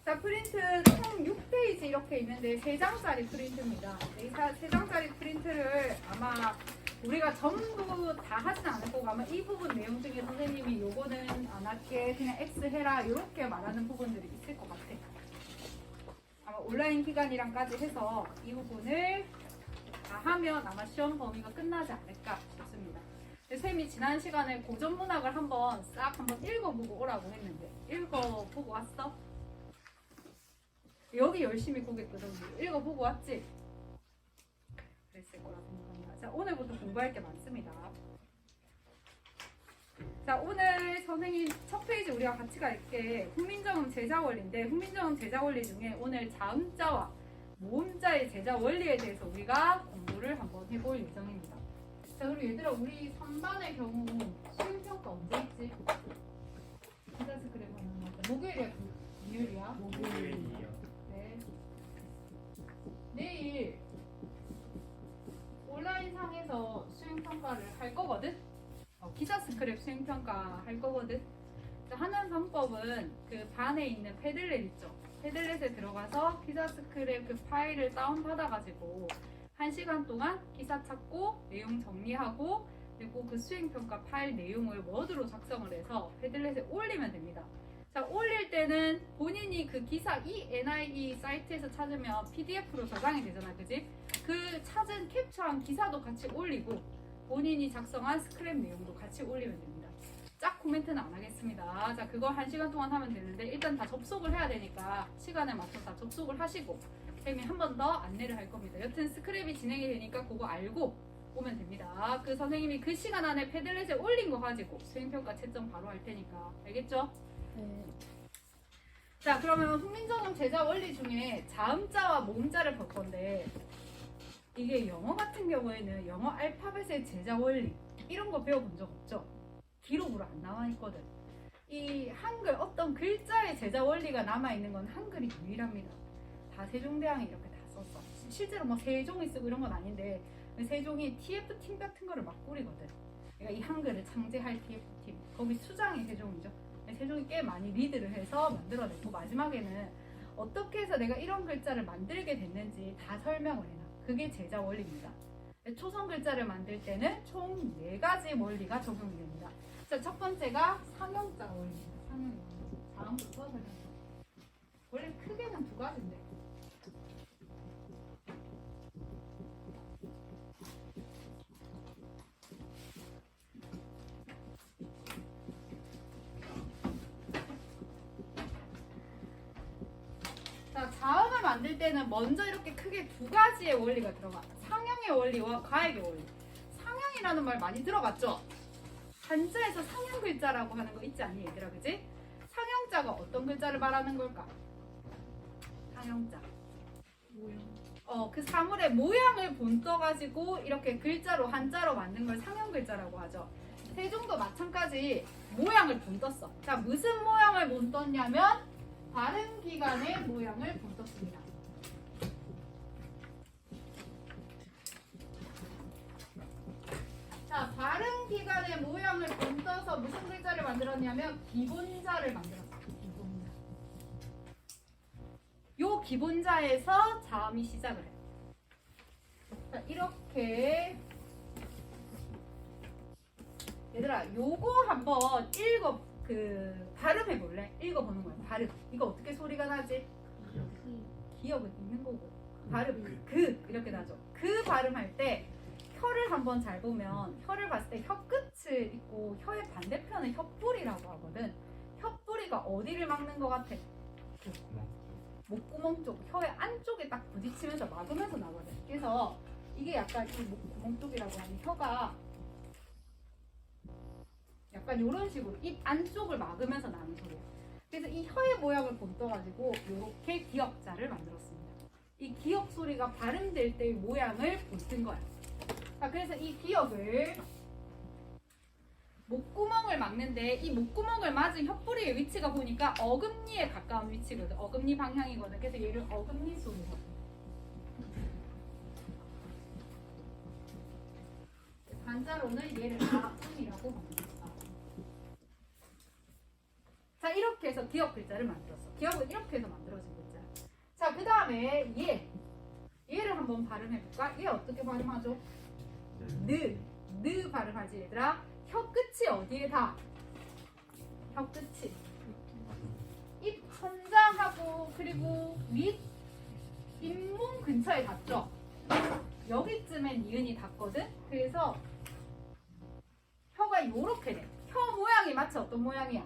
자, 프린트 총 6페이지 이렇게 있는데 3장짜리 프린트입니다. 이 3장짜리 프린트를 아마 우리가 전부 다 하진 않을 거고 아마 이 부분 내용 중에 선생님이 요거는 안 할게 그냥 X 해라 이렇게 말하는 부분들이 있을 것 같아. 아마 온라인 기간이랑까지 해서 이 부분을 다 하면 아마 시험 범위가 끝나지 않을까 싶습니다. 쌤이 지난 시간에 고전 문학을 한번 읽어보고 오라고 했는데 읽어보고 왔어? 여기 열심히 고겠거든. 읽어보고 왔지? 그랬을 거라 생각합니다. 자, 오늘부터 공부할 게 많습니다. 자, 오늘 선생님 첫 페이지 우리가 같이 갈 게 훈민정음 제자원리인데 훈민정음 제자원리 중에 오늘 자음자와 모음자의 제자원리에 대해서 우리가 공부를 한번 해볼 예정입니다. 자, 그리고 얘들아 우리 3반의 경우 수행평가 언제 있지? 기자스 그래 보는 거 목요일이야? 금요일이야? 목요일이요. 네. 내일 온라인상에서 수행평가를 할 거거든? 기자 스크랩 수행평가 할 거거든? 자, 하는 방법은 그 반에 있는 패들렛 있죠? 패들렛에 들어가서 기자 스크랩 그 파일을 다운받아가지고 1시간 동안 기사 찾고 내용 정리하고 그리고 그 수행평가 파일 내용을 워드로 작성을 해서 패들렛에 올리면 됩니다. 자, 올릴 때는 본인이 그 기사 이 NIE 사이트에서 찾으면 PDF로 저장이 되잖아, 그지? 그 찾은 캡처한 기사도 같이 올리고 본인이 작성한 스크랩 내용도 같이 올리면 됩니다. 짝 코멘트는 안 하겠습니다. 자, 그거 1시간 동안 하면 되는데 일단 다 접속을 해야 되니까 시간에 맞춰서 다 접속을 하시고 쌤이 한 번 더 안내를 할 겁니다. 여튼 스크랩이 진행이 되니까 그거 알고 오면 됩니다. 그 선생님이 그 시간 안에 패들렛에 올린 거 가지고 수행평가 채점 바로 할 테니까 알겠죠? 네. 자, 그러면 훈민정음 제자 원리 중에 자음자와 모음자를 볼 건데 이게 영어 같은 경우에는 영어 알파벳의 제자 원리 이런 거 배워본 적 없죠? 기록으로 안 나와 있거든. 이 한글 어떤 글자의 제자 원리가 남아 있는 건 한글이 유일합니다. 다 세종대왕이 이렇게 다 썼어. 실제로 뭐 세종이 쓰고 이런 건 아닌데 세종이 TF팀 같은 거를 막 꾸리거든. 그러니까 이 한글을 창제할 TF팀 거기 수장이 세종이죠. 세종이 꽤 많이 리드를 해서 만들어냈고 마지막에는 어떻게 해서 내가 이런 글자를 만들게 됐는지 다 설명을 해놔. 그게 제자 원리입니다. 초성 글자를 만들 때는 총 4가지 원리가 적용이 됩니다. 자, 첫 번째가 상형자 원리입니다. 상형자. 다음부터 설명해. 원래 크게는 2가지인데. 자, 자음을 만들 때는 먼저 이렇게 크게 2가지의 원리가 들어가. 상형의 원리와 가액의 원리. 상형이라는 말 많이 들어봤죠? 한자에서 상형 글자라고 하는 거 있지 않니, 얘들아, 그지? 상형자가 어떤 글자를 말하는 걸까? 상형자. 모양. 그 사물의 모양을 본떠가지고 이렇게 글자로 한자로 만든 걸 상형 글자라고 하죠. 세종도 마찬가지 모양을 본떴어. 자, 무슨 모양을 본떴냐면 발음 기관의 모양을 본떴습니다. 자, 발음 기관의 모양을 본떠서 무슨 글자를 만들었냐면 기본자를 만들었어요. 기본자. 요 기본자에서 자음이 시작을 해요. 자, 이렇게 얘들아, 요거 한번 발음해 볼래? 읽어보는 거야. 발음. 이거 어떻게 소리가 나지? 기억은 있는 거고. 발음 이렇게 나죠. 그 발음할 때 혀를 한번 잘 보면 혀를 봤을 때 혀끝을 있고 혀의 반대편은 혀뿌리라고 하거든. 혀뿌리가 어디를 막는 것 같아? 목구멍 쪽, 혀의 안쪽에 딱 부딪히면서 막으면서 나거든. 그래서 이게 약간 이 목구멍 쪽이라고 하는 혀가 약간 이런 식으로 입 안쪽을 막으면서 나는 소리야. 그래서 이 혀의 모양을 본떠가지고 이렇게 기역자를 만들었습니다. 이 기역 소리가 발음될 때의 모양을 본뜬 거야. 자, 그래서 이 기역을 목구멍을 막는데 이 목구멍을 맞은 혀뿌리의 위치가 보니까 어금니에 가까운 위치거든. 어금니 방향이거든. 그래서 얘를 어금니 소리라고. 한자로는 얘를 가음이라고 합니다. 자, 이렇게 해서 기역 글자를 만들었어. 기역은 이렇게 해서 만들어져. 다음에 얘를 한번 발음해볼까? 얘 어떻게 발음하죠? 느 발음하지 얘들아. 혀 끝이 어디에 닿아? 혀 끝이 입 천장하고 그리고 밑 잇몸 근처에 닿죠? 여기쯤엔 니은이 닿거든? 그래서 혀가 요렇게 돼. 혀 모양이 마치 어떤 모양이야?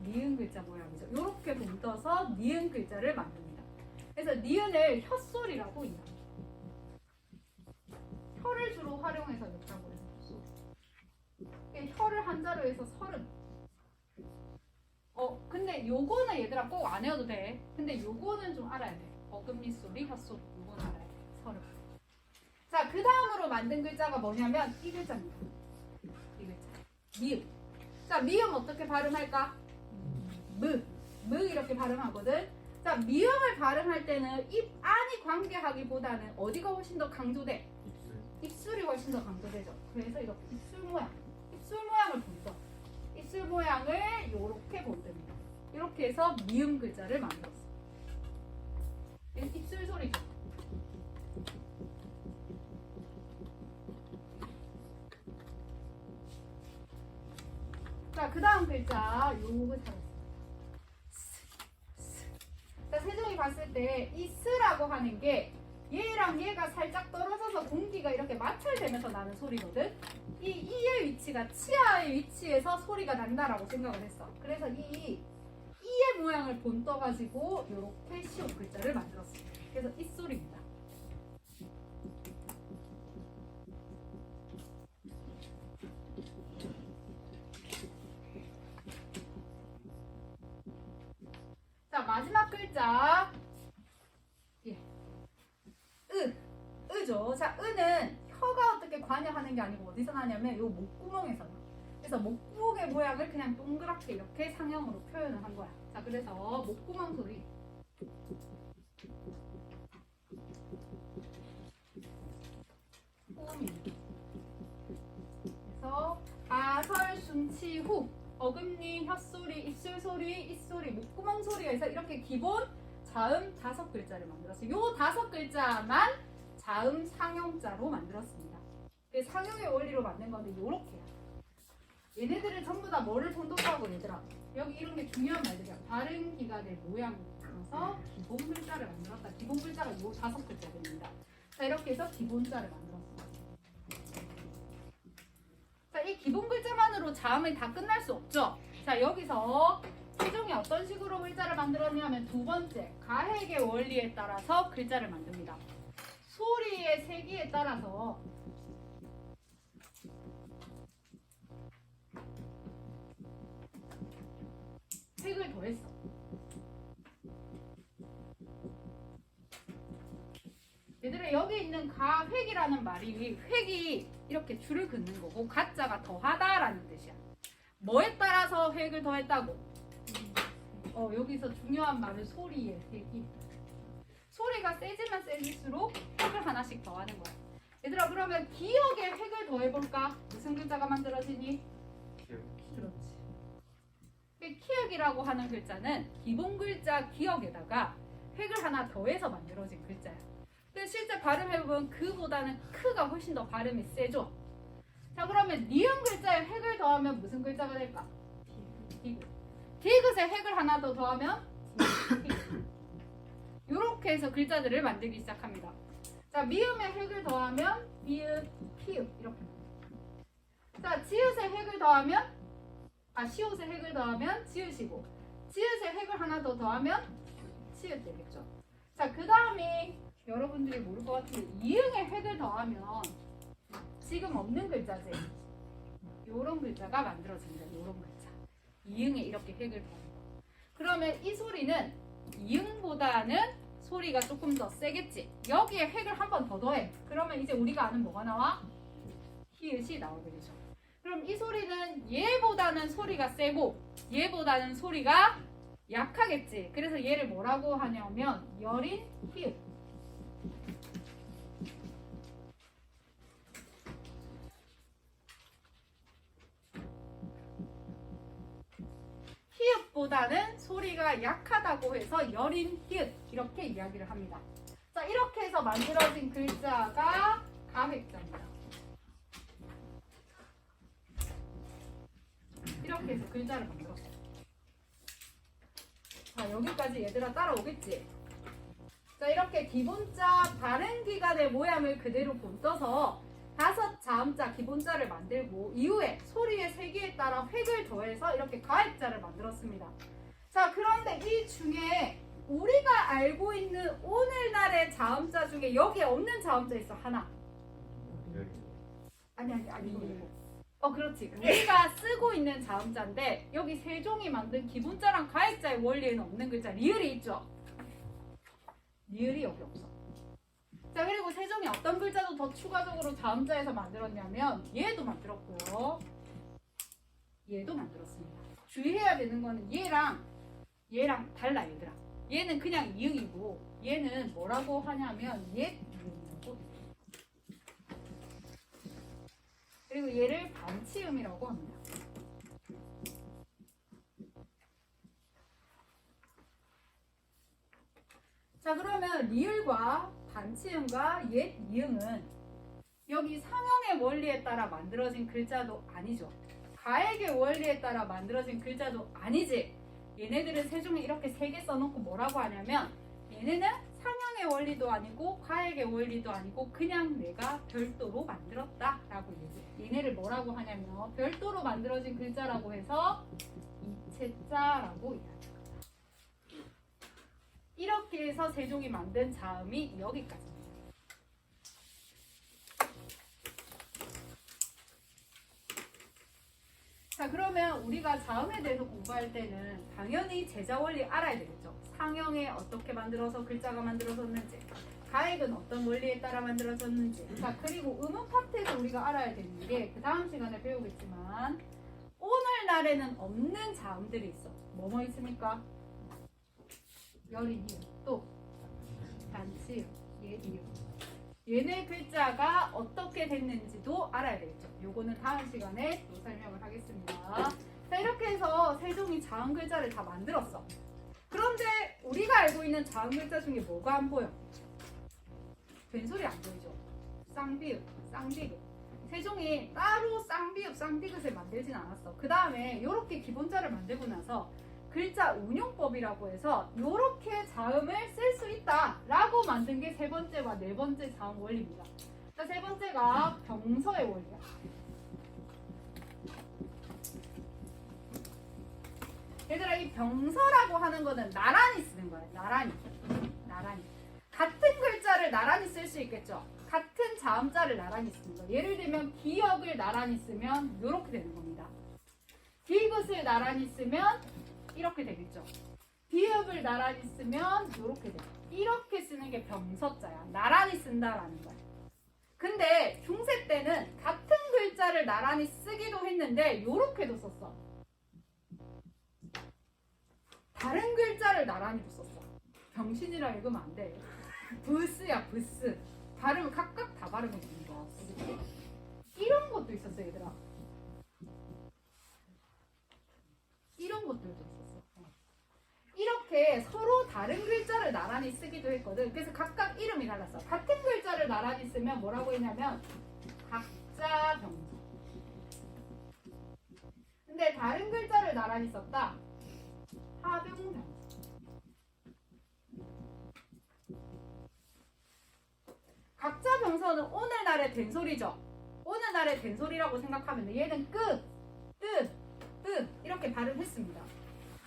니은 글자 모양이죠. 요렇게 붕떠서 니은 글자를 만듭니다. 그래서 니은을 혀소리라고 이야기해요. 혀를 주로 활용해서 냈다고 해서 혀소리. 혀를 한자로 해서 서른. 근데 요거는 얘들아 꼭 안 외워도 돼. 근데 요거는 좀 알아야 돼. 어금니 소리, 혀소리. 요거는 알아야 돼. 서른. 자, 그 다음으로 만든 글자가 뭐냐면 이 글자입니다. 이 글자. 미음. 자, 미음 어떻게 발음할까? 무 이렇게 발음하거든. 자, 미음을 발음할 때는 입 안이 관계하기보다는 어디가 훨씬 더 강조돼? 입술이 훨씬 더 강조되죠. 그래서 이렇게 입술 모양을 본다. 입술 모양을 이렇게 본답니다. 이렇게 해서 미음 글자를 만들었어. 입술 소리죠. 자, 그 다음 글자 요거 잘했어. 자, 세종이 봤을 때 이 스라고 하는 게 얘랑 얘가 살짝 떨어져서 공기가 이렇게 마찰되면서 나는 소리거든. 이 이의 위치가 치아의 위치에서 소리가 난다라고 생각을 했어. 그래서 이 이의 모양을 본떠가지고 이렇게 시옷 글자를 만들었어. 그래서 이 소리입니다. 자, 마지막 글자 으죠. 자, 으는 혀가 어떻게 관여하는 게 아니고 어디서 나냐면 요 목구멍에서 나. 그래서 목구멍의 모양을 그냥 동그랗게 이렇게 상형으로 표현을 한 거야. 자, 그래서 목구멍 소리. 호음입니다. 그래서 가설 순치 후 어금니, 혀소리, 입술 소리, 입소리, 목구멍 소리에서 이렇게 기본 자음 5글자를 만들었어요. 요 5글자만 자음 상형자로 만들었습니다. 상형의 원리로 만든 건데 요렇게야. 얘네들은 전부 다 뭐를 본다고 얘들아? 여기 이런 게 중요한 말들이야. 다른 기관의 모양을 따라서 기본 글자를 만들었다. 기본 글자가 요 5글자입니다. 자, 이렇게 해서 기본자를 만들었습니다. 자, 이 기본 글자만으로 자음이 다 끝날 수 없죠. 자, 여기서 세종이 어떤 식으로 글자를 만들었냐면 두 번째 가획의 원리에 따라서 글자를 만듭니다. 소리의 세기에 따라서 획을 더했어. 얘들아, 여기 있는 가획이라는 말이 획이 이렇게 줄을 긋는 거고 가자가 더하다라는 뜻이야. 뭐에 따라서 획을 더했다고? 여기서 중요한 말은 소리의 세기. 소리가 세지면 세질수록 획을 하나씩 더하는 거야. 얘들아, 그러면 기억에 획을 더해볼까? 무슨 글자가 만들어지니? 그렇지. 기억이라고 하는 글자는 기본 글자 기억에다가 획을 하나 더해서 만들어진 글자야. 근데 실제 발음해보면 그보다는 크가 훨씬 더 발음이 세죠. 자, 그러면 니은 글자에 획을 더하면 무슨 글자가 될까? 디귿. 디귿에 획을 하나 더 더하면 이렇게 해서 글자들을 만들기 시작합니다. 자, 미음에 획을 더하면 미읍, 피읍 이렇게. 자, 지읒에 획을 더하면 시옷에 획을 더하면 지읒이고 지읒에 획을 하나 더 더하면 치읒 되겠죠. 자, 그 다음에 여러분들이 모를 것 같은데 이응에 획을 더하면 지금 없는 글자지. 요런 글자가 만들어집니다. 요런 글자. 이응에 이렇게 획을 더하는 거. 그러면 이 소리는 이응보다는 소리가 조금 더 세겠지. 여기에 획을 한 번 더 더해. 그러면 이제 우리가 아는 뭐가 나와? 히읗이 나오게 되죠. 그럼 이 소리는 얘보다는 소리가 세고 얘보다는 소리가 약하겠지. 그래서 얘를 뭐라고 하냐면 여린 히읗. 히읗보다는 소리가 약하다고 해서 여린 히읗 이렇게 이야기를 합니다. 자, 이렇게 해서 만들어진 글자가 가획자입니다. 이렇게 해서 글자를 만들었어요. 자, 여기까지 얘들아 따라오겠지? 자, 이렇게 기본자 발음 기관의 모양을 그대로 본떠서 5 자음자 기본자를 만들고 이후에 소리의 세기에 따라 획을 더해서 이렇게 가획자를 만들었습니다. 자, 그런데 이 중에 우리가 알고 있는 오늘날의 자음자 중에 여기에 없는 자음자 있어 하나. 아니. 그렇지. 우리가 쓰고 있는 자음자인데 여기 세종이 만든 기본자랑 가획자의 원리에는 없는 글자 리을이 있죠. 리을이 여기 없어. 자, 그리고 세종이 어떤 글자도 더 추가적으로 자음자에서 만들었냐면 얘도 만들었고요. 얘도 만들었습니다. 주의해야 되는 거는 얘랑 달라 얘들아. 얘는 그냥 이응이고 얘는 뭐라고 하냐면 옛 이응이라고. 그리고 얘를 반치음이라고 합니다. 자, 그러면 리을과 반치음과 옛 이응은 여기 상형의 원리에 따라 만들어진 글자도 아니죠. 가액의 원리에 따라 만들어진 글자도 아니지. 얘네들은 세종이 이렇게 3개 써놓고 뭐라고 하냐면 얘네는 상형의 원리도 아니고 가액의 원리도 아니고 그냥 내가 별도로 만들었다 라고 얘기해요. 얘네를 뭐라고 하냐면 별도로 만들어진 글자라고 해서 이체자라고 이야기합니다. 이렇게 해서 세종이 만든 자음이 여기까지입니다. 자, 그러면 우리가 자음에 대해서 공부할 때는 당연히 제자 원리 알아야 되겠죠. 상형에 어떻게 만들어서 글자가 만들어졌는지, 가액은 어떤 원리에 따라 만들어졌는지. 자, 그리고 음운 파트에서 우리가 알아야 되는 게 그 다음 시간에 배우겠지만 오늘날에는 없는 자음들이 있어. 뭐뭐 있습니까? 여린 이음, 또 반치음, 예이음. 얘네 글자가 어떻게 됐는지도 알아야 되겠죠. 요거는 다음 시간에 또 설명을 하겠습니다. 자, 이렇게 해서 세종이 자음 글자를 다 만들었어. 그런데 우리가 알고 있는 자음 글자 중에 뭐가 안 보여? 된소리 안 보이죠? 쌍비읍, 쌍디귿. 세종이 따로 쌍비읍, 쌍디귿을 만들진 않았어. 그 다음에 이렇게 기본자를 만들고 나서 글자 운용법이라고 해서 이렇게 자음을 쓸 수 있다 라고 만든 게 3번째와 4번째 자음 원리입니다. 자, 3번째가 병서의 원리야. 얘들아, 이 병서라고 하는 거는 나란히 쓰는 거야. 나란히. 같은 글자를 나란히 쓸 수 있겠죠. 같은 자음자를 나란히 쓰는 거. 예를 들면 기역을 나란히 쓰면 이렇게 되는 겁니다. 디귿을 나란히 쓰면 이렇게 되겠죠. 비읍을 나란히 쓰면 이렇게 돼요. 이렇게 쓰는 게 병서자야. 나란히 쓴다라는 거야. 근데 중세 때는 같은 글자를 나란히 쓰기도 했는데 이렇게도 썼어. 다른 글자를 나란히도 썼어. 병신이라 읽으면 안 돼. 브스야, 브스. 발음 각각 다 발음이 되는 거야. 이런 것도 있었어, 얘들아. 이런 것들도 있었어. 이렇게 서로 다른 글자를 나란히 쓰기도 했거든. 그래서 각각 이름이 달랐어. 같은 글자를 나란히 쓰면 뭐라고 했냐면 각자 병서. 근데 다른 글자를 나란히 썼다. 하병병서. 각자 병서는 오늘날의 된소리죠. 오늘날의 된소리라고 생각하면 돼. 얘는 끝, 뜻, 뜻 이렇게 발음했습니다.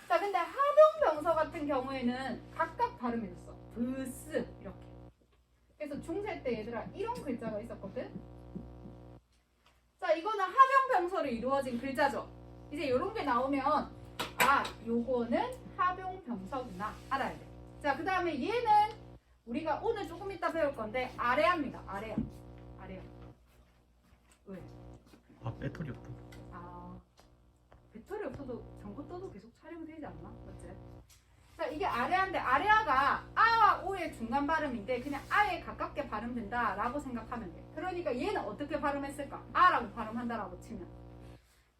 자, 근데 하병병서 같은 경우에는 각각 발음해줬어. 브스 이렇게. 그래서 중세 때 얘들아 이런 글자가 있었거든. 자, 이거는 하병병서로 이루어진 글자죠. 이제 이런 게 나오면 요거는 하병병서구나 알아야 돼. 자, 그 다음에 얘는 우리가 오늘 조금 이따 배울 건데 아래아입니다. 아래아. 왜? 배터리 없다. 배터리 없어도 전고 떠도 계속 촬영되지 않나? 맞지? 자, 이게 아래아인데 아래아가 아와 오의 중간 발음인데 그냥 아에 가깝게 발음된다 라고 생각하면 돼. 그러니까 얘는 어떻게 발음했을까? 아라고 발음한다라고 치면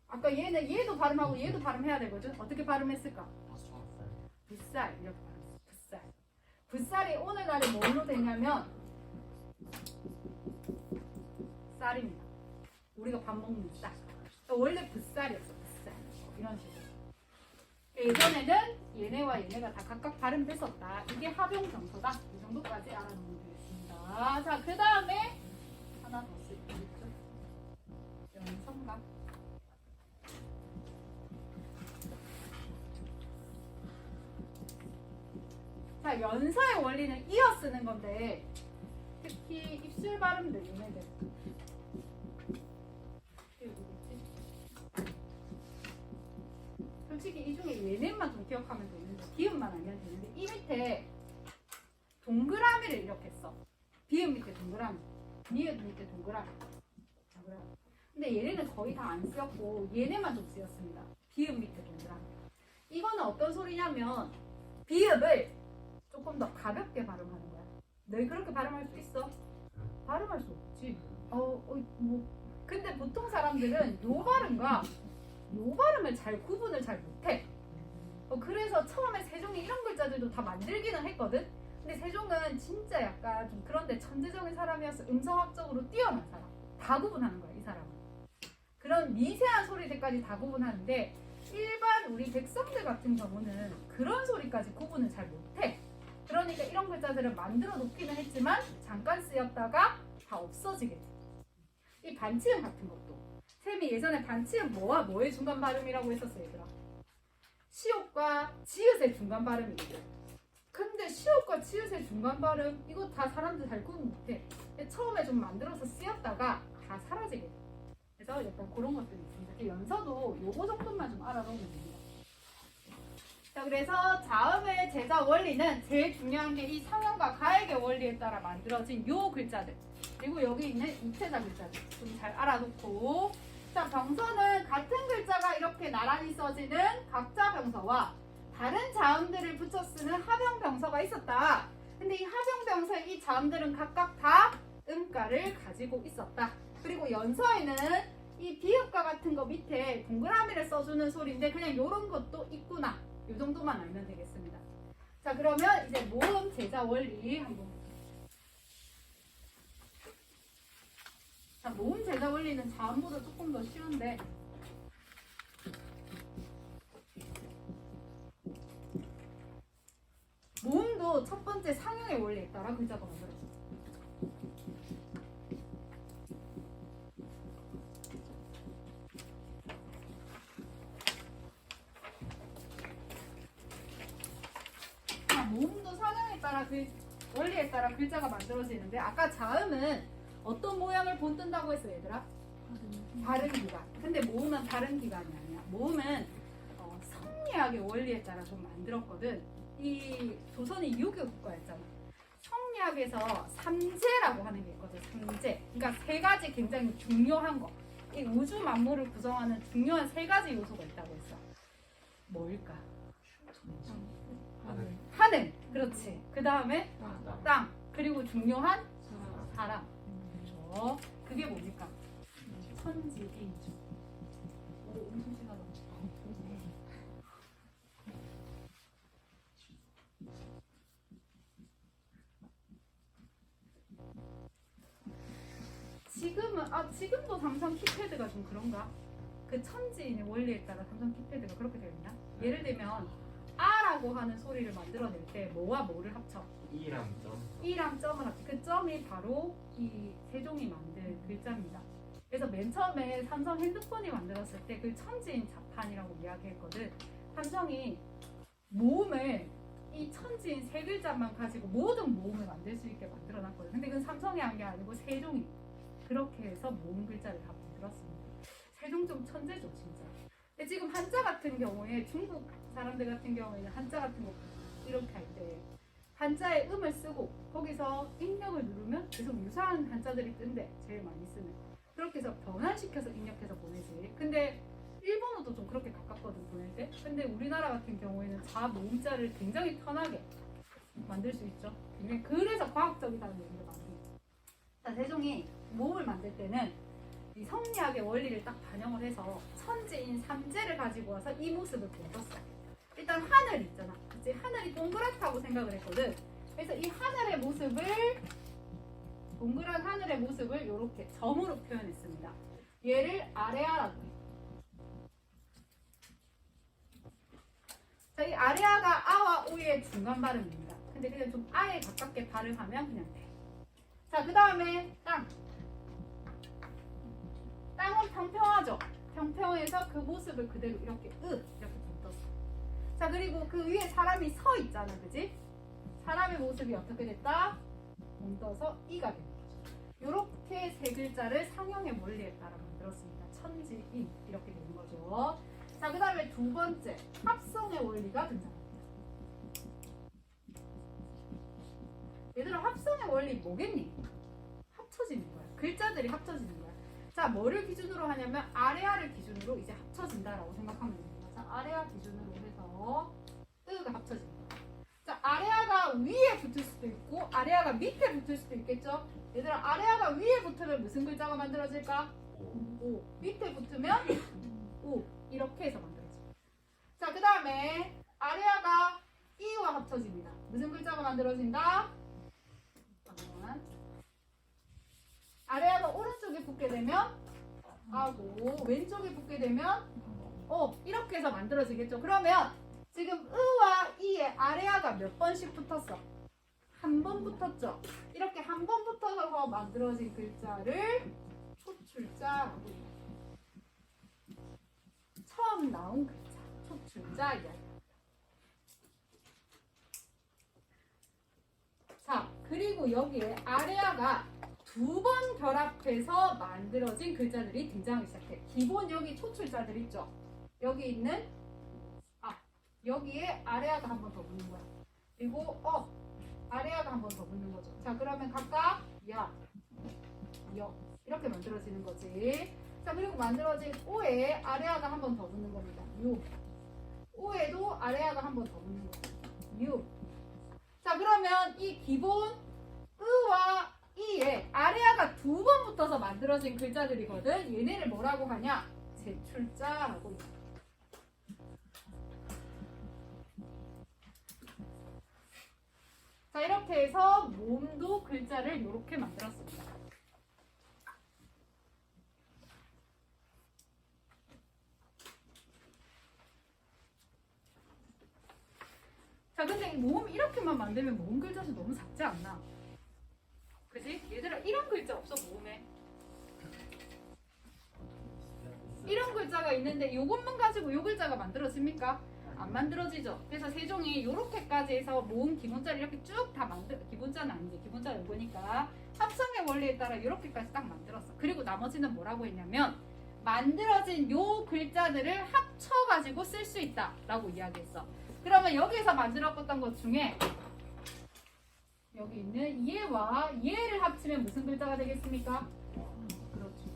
아까 얘는 얘도 발음하고 얘도 발음해야 되거든. 어떻게 발음했을까? 붓살 이렇게 말합니다. 붓살. 붓살이 오늘날에 뭘로 되냐면 쌀입니다. 우리가 밥 먹는 쌀. 원래 붓살이었어. 붓살. 이런 식으로. 예전에는 얘네와 얘네가 다 각각 발음됐었다. 이게 합용정서다. 이 정도까지 알아놓으면 되겠습니다. 자, 그 다음에 하나 더 쓸게요. 연성각. 자, 연서의 원리는 이어 쓰는 건데 특히 입술 발음들 얘네들. 솔직히 이 중에 얘네만 좀 기억하면 되는데 비음만 알면 되는데 이 밑에 동그라미를 이렇게 써. 비음 밑에 동그라미, 니은 밑에 동그라미. 근데 얘네는 거의 다 안 쓰였고 얘네만 좀 쓰였습니다. 비음 밑에 동그라미. 이거는 어떤 소리냐면 비읍을 조금 더 가볍게 발음하는 거야. 너희 그렇게 발음할 수 있어? 발음할 수 없지. 근데 보통 사람들은 요 발음과 요 발음을 구분을 잘 못해. 그래서 처음에 세종이 이런 글자들도 다 만들기는 했거든. 근데 세종은 진짜 약간 좀 그런데 천재적인 사람이어서 음성학적으로 뛰어난 사람. 다 구분하는 거야, 이 사람은. 그런 미세한 소리들까지 다 구분하는데 일반 우리 백성들 같은 경우는 그런 소리까지 구분을 잘 못해. 그러니까 이런 글자들을 만들어 놓기는 했지만 잠깐 쓰였다가 다 없어지게 돼. 이 반치음 같은 것도 쌤이 예전에 반치음 뭐와 뭐의 중간 발음이라고 했었어요, 얘들아. 시옷과 지읒의 중간 발음이고. 근데 시옷과 지읒의 중간 발음 이거 다 사람들 잘 구분 못해. 처음에 좀 만들어서 쓰였다가 다 사라지게 돼. 그래서 약간 그런 것들이 있습니다. 연서도 요거 정도만 좀 알아놓으면 됩니다. 자, 그래서 자음의 제자 원리는 제일 중요한 게 이 상형과 가액의 원리에 따라 만들어진 요 글자들. 그리고 여기 있는 이체자 글자들 좀 잘 알아놓고. 자, 병서는 같은 글자가 이렇게 나란히 써지는 각자 병서와 다른 자음들을 붙여 쓰는 합형 병서가 있었다. 근데 이 합형 병서의 이 자음들은 각각 다 음가를 가지고 있었다. 그리고 연서에는 이 비읍과 같은 거 밑에 동그라미를 써주는 소리인데 그냥 이런 것도 있구나. 이 정도만 알면 되겠습니다. 자, 그러면 이제 모음 제자 원리 한번. 자, 모음 제자 원리는 자음보다 조금 더 쉬운데 모음도 첫 번째 상형의 원리에 따라 글자가 만들어져요. 모음도 상형에 따라 원리에 따라 글자가 만들어지는데 아까 자음은 어떤 모양을 본뜬다고 했어요, 얘들아? 바른 기간. 근데 모음은 바른 기간이 아니야. 모음은 성리학의 원리에 따라 좀 만들었거든. 이 조선이 유교 국가였잖아. 성리학에서 삼재라고 하는 게 있거든. 삼재. 그러니까 세 가지 굉장히 중요한 거. 이 우주 만물을 구성하는 중요한 세 가지 요소가 있다고 했어. 뭘까? 하늘. 그렇지. 그 다음에 땅. 그리고 중요한 사람. 그렇죠. 그게 뭡니까? 천지기주. 오, 엄청 심하다. 지금도 삼성 키패드가 좀 그런가? 그 천지인의 원리에 따라 삼성 키패드가 그렇게 되어 있나? 예를 들면 아라고 하는 소리를 만들어낼 때 뭐와 뭐를 합쳐? 이랑 점. 이랑 점을 합쳐. 그 점이 바로 이 세종이 만든 글자입니다. 그래서 맨 처음에 삼성 핸드폰이 만들었을 때 그 천지인 자판이라고 이야기했거든. 삼성이 모음을 이 천지인 세 글자만 가지고 모든 모음을 만들 수 있게 만들어놨거든. 근데 그건 삼성이 한 게 아니고 세종이 그렇게 해서 모음 글자를 다 만들었습니다. 세종 좀 천재죠, 진짜. 근데 지금 한자 같은 경우에 중국 사람들 같은 경우에는 한자 같은 거 이렇게 할 때 한자에 음을 쓰고 거기서 입력을 누르면 계속 유사한 한자들이 뜬대. 제일 많이 쓰는. 그렇게 해서 변환시켜서 입력해서 보내지. 근데 일본어도 좀 그렇게 가깝거든, 보낼 때. 근데 우리나라 같은 경우에는 자 모음자를 굉장히 편하게 만들 수 있죠. 그래서 과학적이다는 얘기를 많이 해요. 자, 세종이 모음을 만들 때는 이 성리학의 원리를 딱 반영을 해서 천지인 삼재를 가지고 와서 이 모습을 보였어. 일단 하늘 있잖아. 그치? 하늘이 동그랗다고 생각을 했거든. 그래서 이 하늘의 모습을, 동그란 하늘의 모습을 이렇게 점으로 표현했습니다. 얘를 아레아라고 해요. 자, 이 아레아가 아와 오의 중간 발음입니다. 근데 그냥 좀 아에 가깝게 발음하면 그냥 돼. 자, 그 다음에 땅. 땅은 평평하죠. 평평해서 그 모습을 그대로 이렇게 이렇게 떴어. 자, 그리고 그 위에 사람이 서 있잖아, 그지? 사람의 모습이 어떻게 됐다? 뭉떠서 이가 됩니다. 이렇게 세 글자를 상형의 원리에 따라 만들었습니다. 천지인 이렇게 되는 거죠. 자, 그 다음에 두 번째 합성의 원리가 등장합니다. 얘들아, 합성의 원리 뭐겠니? 합쳐지는 거야. 글자들이 합쳐지는 거야. 자, 뭐를 기준으로 하냐면 아레아를 기준으로 이제 합쳐진다라고 생각하면 됩니다. 자, 아레아 기준으로 해서 으가 합쳐진다. 자, 아레아가 위에 붙을 수도 있고 아레아가 밑에 붙을 수도 있겠죠. 얘들아, 아레아가 위에 붙으면 무슨 글자가 만들어질까? 오. 밑에 붙으면 오. 이렇게 해서 만들어집니다. 자, 그 다음에 아레아가 이와 합쳐집니다. 무슨 글자가 만들어진다? 잠깐만. 아레아가 오른쪽에 붙게 되면 아고, 왼쪽에 붙게 되면 이렇게 해서 만들어지겠죠. 그러면 지금 으와 이에 아레아가 몇 번씩 붙었어? 한 번 붙었죠. 이렇게 한 번 붙어서 만들어진 글자를 초출자라고 해요. 처음 나온 글자, 초출자 이야기입니다. 자, 그리고 여기에 아레아가 두 번 결합해서 만들어진 글자들이 등장하기 시작해. 기본 여기 초출자들 있죠? 여기 있는 여기에 아레아가 한 번 더 붙는 거야. 그리고 아레아가 한 번 더 붙는 거죠. 자, 그러면 각각 야, 여 이렇게 만들어지는 거지. 자, 그리고 만들어진 오에 아레아가 한 번 더 붙는 겁니다. 유. 오에도 아레아가 한 번 더 붙는 거죠. 유. 자, 그러면 이 기본 으와 이에 아레아가 두 번 붙어서 만들어진 글자들이거든. 얘네를 뭐라고 하냐? 제출자라고 합니다. 자, 이렇게 해서 몸도 글자를 이렇게 만들었습니다. 자, 근데 이 모음 이렇게만 만들면 모음 글자수 너무 작지 않나? 그지? 얘들아, 이런 글자 없어, 모음에. 이런 글자가 있는데 이것만 가지고 이 글자가 만들어집니까? 안 만들어지죠. 그래서 세종이 이렇게까지 해서 모음 기본자를 이렇게 쭉 다 기본자는 아니지. 기본자는 이거니까 합성의 원리에 따라 이렇게까지 딱 만들었어. 그리고 나머지는 뭐라고 했냐면 만들어진 요 글자들을 합쳐가지고 쓸 수 있다라고 이야기했어. 그러면 여기서 만들었던 것 중에 여기 있는 얘와 얘를 합치면 무슨 글자가 되겠습니까? 그렇죠.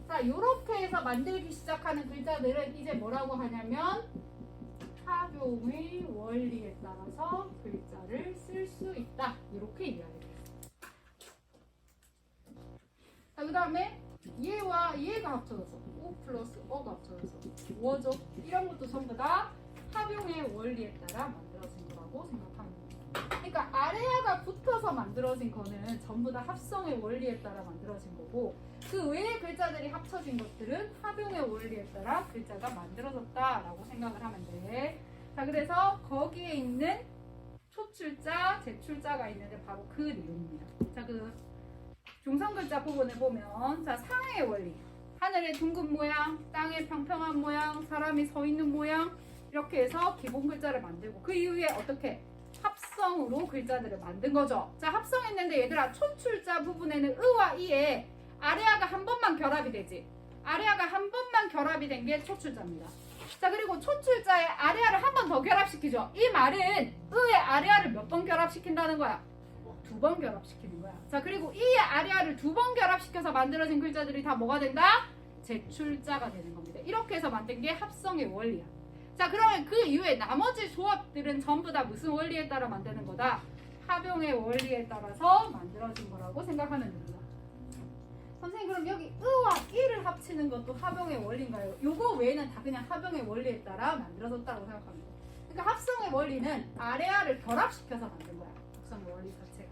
자, 이렇게 해서 만들기 시작하는 글자들은 이제 뭐라고 하냐면 합용의 원리에 따라서 글자를 쓸 수 있다. 이렇게 이야기를 했습니다. 자, 그 다음에 얘와 얘가 합쳐져서 오 플러스 어가 합쳐져서 뭐죠? 이런 것도 전부 다 합용의 원리에 따라 만들어진 거라고 생각하면 됩니다. 그러니까 아레아가 붙어서 만들어진 거는 전부 다 합성의 원리에 따라 만들어진 거고 그 외의 글자들이 합쳐진 것들은 합용의 원리에 따라 글자가 만들어졌다라고 생각을 하면 돼. 자, 그래서 거기에 있는 초출자, 제출자가 있는데 바로 그 내용입니다. 자, 그 중성글자 부분을 보면 자, 상의 원리. 하늘의 둥근 모양, 땅의 평평한 모양, 사람이 서 있는 모양 이렇게 해서 기본 글자를 만들고 그 이후에 어떻게 합성으로 글자들을 만든 거죠. 자, 합성했는데 얘들아 초출자 부분에는 으와 이에 아레아가 한 번만 결합이 되지. 아레아가 한 번만 결합이 된 게 초출자입니다. 자, 그리고 초출자에 아레아를 한 번 더 결합시키죠. 이 말은 으의 아레아를 몇 번 결합시킨다는 거야? 두 번 결합시키는 거야. 자, 그리고 이의 아레아를 두 번 결합시켜서 만들어진 글자들이 다 뭐가 된다? 제출자가 되는 겁니다. 이렇게 해서 만든 게 합성의 원리야. 자, 그러면 그 이후에 나머지 조합들은 전부 다 무슨 원리에 따라 만드는 거다? 합용의 원리에 따라서 만들어진 거라고 생각하면 됩니다. 선생님, 그럼 여기 으와 이를 합치는 것도 합용의 원리인가요? 요거 외에는 다 그냥 합용의 원리에 따라 만들어졌다고 생각합니다. 그러니까 합성의 원리는 아래아를 결합시켜서 만든 거야. 합성의 원리 자체가.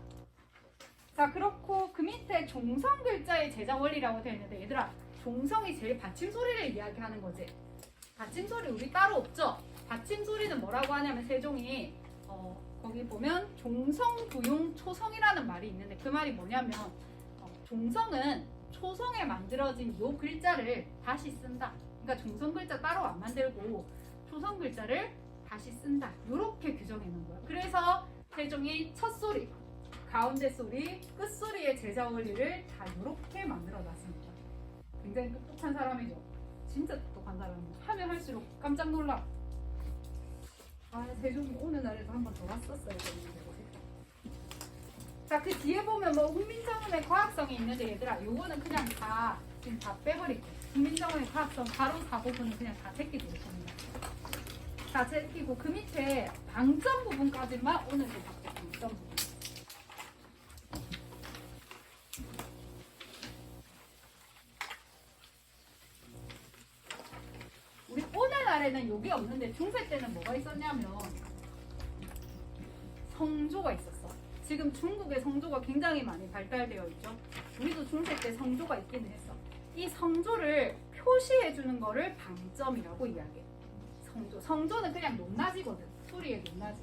자, 그렇고 그 밑에 종성 글자의 제자 원리라고 되어 있는데 얘들아, 종성이 제일 받침 소리를 이야기하는 거지. 받침 소리 우리 따로 없죠? 받침 소리는 뭐라고 하냐면 세종이 거기 보면 종성부용 초성이라는 말이 있는데 그 말이 뭐냐면 종성은 초성에 만들어진 요 글자를 다시 쓴다. 그러니까 종성 글자 따로 안 만들고 초성 글자를 다시 쓴다. 요렇게 규정해 놓은 거야. 그래서 세종이 첫 소리, 가운데 소리, 끝 소리의 제자 원리를 다 요렇게 만들어 놨습니다. 굉장히 똑똑한 사람이죠. 진짜 똑똑한 사람이죠. 하면 할수록 깜짝 놀라. 아, 세종이 어느 날에도 한번 더 왔었어야 되는데. 자, 그 뒤에 보면 뭐 훈민정음의 과학성이 있는데 얘들아, 요거는 그냥 다 지금 다 빼버릴게. 훈민정음의 과학성 바로 4부분은 그냥 다 제끼고 있습니다. 다 제끼고 그 밑에 방점 부분까지만 오늘 좀 볼게요. 방점 부분. 우리 오늘날에는 요게 없는데 중세 때는 뭐가 있었냐면 성조가 있었어. 지금 중국의 성조가 굉장히 많이 발달되어 있죠. 우리도 중세 때 성조가 있기는 했어. 이 성조를 표시해 주는 거를 방점이라고 이야기해. 성조. 성조는 그냥 높낮이거든. 소리의 높낮이.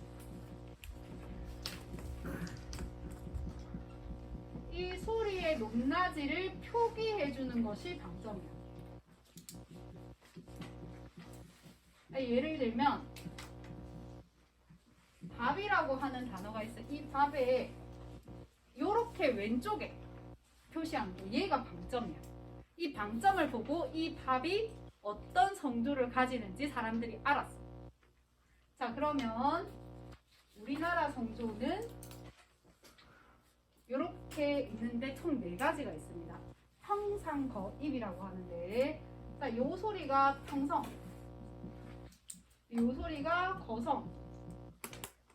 이 소리의 높낮이를 표기해 주는 것이 방점이야. 예를 들면 밥이라고 하는 단어가 있어. 이 밥에 요렇게 왼쪽에 표시한 거, 얘가 방점이야. 이 방점을 보고 이 밥이 어떤 성조를 가지는지 사람들이 알았어. 자, 그러면 우리나라 성조는 요렇게 있는데 총 4가지가 있습니다. 평상거입이라고 하는데, 자, 요 소리가 평성, 요 소리가 거성,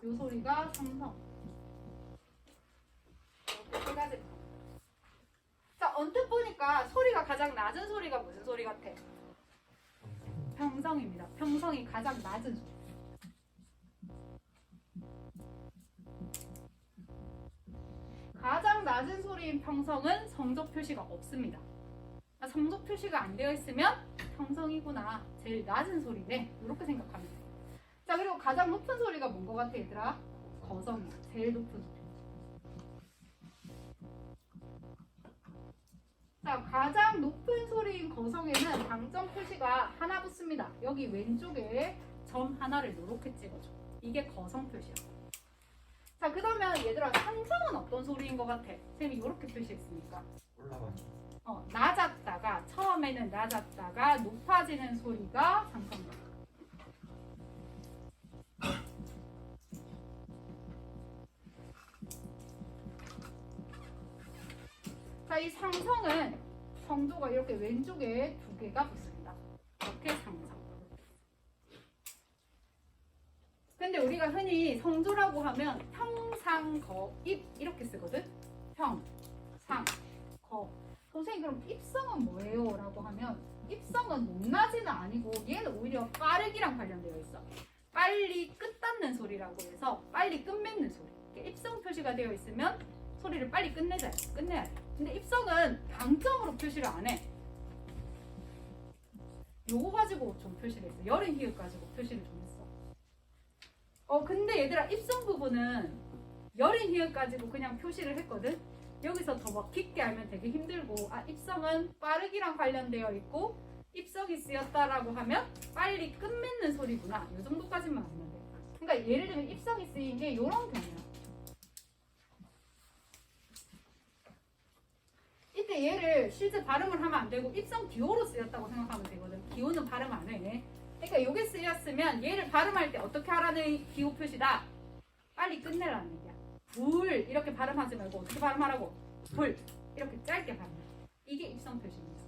요 소리가 삼성. 이렇게 3가지. 자, 언뜻 보니까 소리가 가장 낮은 소리가 무슨 소리 같아? 평성입니다. 평성이 가장 낮은 소리. 가장 낮은 소리인 평성은 성조 표시가 없습니다. 성조 표시가 안 되어 있으면 평성이구나. 제일 낮은 소리네. 이렇게 생각하면 돼요. 자, 그리고 가장 높은 소리가 뭔 것 같아, 얘들아? 거성이야. 제일 높은 소리. 자, 가장 높은 소리인 거성에는 방점 표시가 하나 붙습니다. 여기 왼쪽에 점 하나를 이렇게 찍어줘. 이게 거성 표시야. 자, 그러면 얘들아, 상성은 어떤 소리인 것 같아? 쌤이 이렇게 표시했으니까. 올라가는. 낮았다가, 처음에는 낮았다가 높아지는 소리가 상성이야. 자, 이 상성은 성조가 이렇게 왼쪽에 2개가 붙습니다. 이렇게 상성. 근데 우리가 흔히 성조라고 하면 평상거입 이렇게 쓰거든. 평, 상, 거. 선생님, 그럼 입성은 뭐예요? 라고 하면 입성은 높낮이는 아니고 얘는 오히려 빠르기랑 관련되어 있어. 빨리 끝 닿는 소리라고 해서 빨리 끝맺는 소리. 이렇게 입성 표시가 되어 있으면 소리를 빨리 끝내야 돼. 근데 입성은 방점으로 표시를 안 해. 요거 가지고 좀 표시를 했어. 여린 히읗 가지고 표시를 좀 했어. 근데 얘들아, 입성 부분은 여린 히읗 가지고 그냥 표시를 했거든. 여기서 더 막 깊게 알면 되게 힘들고, 입성은 빠르기랑 관련되어 있고 입성이 쓰였다라고 하면 빨리 끝맺는 소리구나. 이 정도까지만 알면 돼. 그러니까 예를 들면 입성이 쓰인 게 이런 경우야. 이때 얘를 실제 발음을 하면 안 되고 입성 기호로 쓰였다고 생각하면 되거든. 기호는 발음 안 해. 그러니까 이게 쓰였으면 얘를 발음할 때 어떻게 하라는 기호 표시다. 빨리 끝내라는 얘기야. 불 이렇게 발음하지 말고 어떻게 발음하라고? 불 이렇게 짧게 발음해. 이게 입성 표시입니다.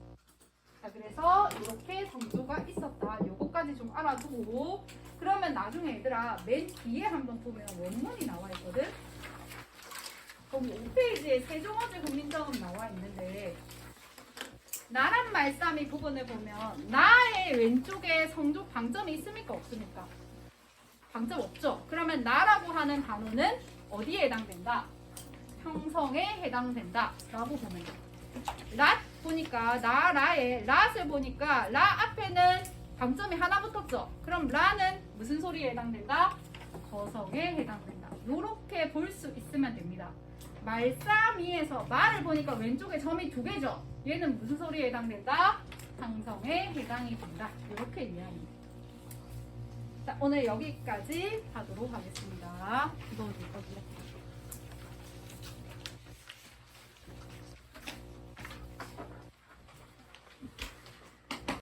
자, 그래서 이렇게 성조가 있었다. 요거까지 좀 알아두고, 그러면 나중에 얘들아 맨 뒤에 한번 보면 원문이 나와 있거든. 거기 5페이지에 세종어제 훈민정음 나와 있는데, 나란 말싸미 부분을 보면 나의 왼쪽에 성조 방점이 있습니까? 없습니까? 방점 없죠? 그러면 나라고 하는 단어는 어디에 해당된다? 형성에 해당된다 라고 보면 돼요. 랏 보니까 나라의 랏을 보니까 라 앞에는 방점이 하나 붙었죠? 그럼 라는 무슨 소리에 해당된다? 거성에 해당된다. 이렇게 볼 수 있으면 됩니다. 말싸미에서 말을 보니까 왼쪽에 점이 두 개죠? 얘는 무슨 소리에 해당된다? 상성에 해당이 된다. 이렇게 이해합니다. 자, 오늘 여기까지 하도록 하겠습니다. 이거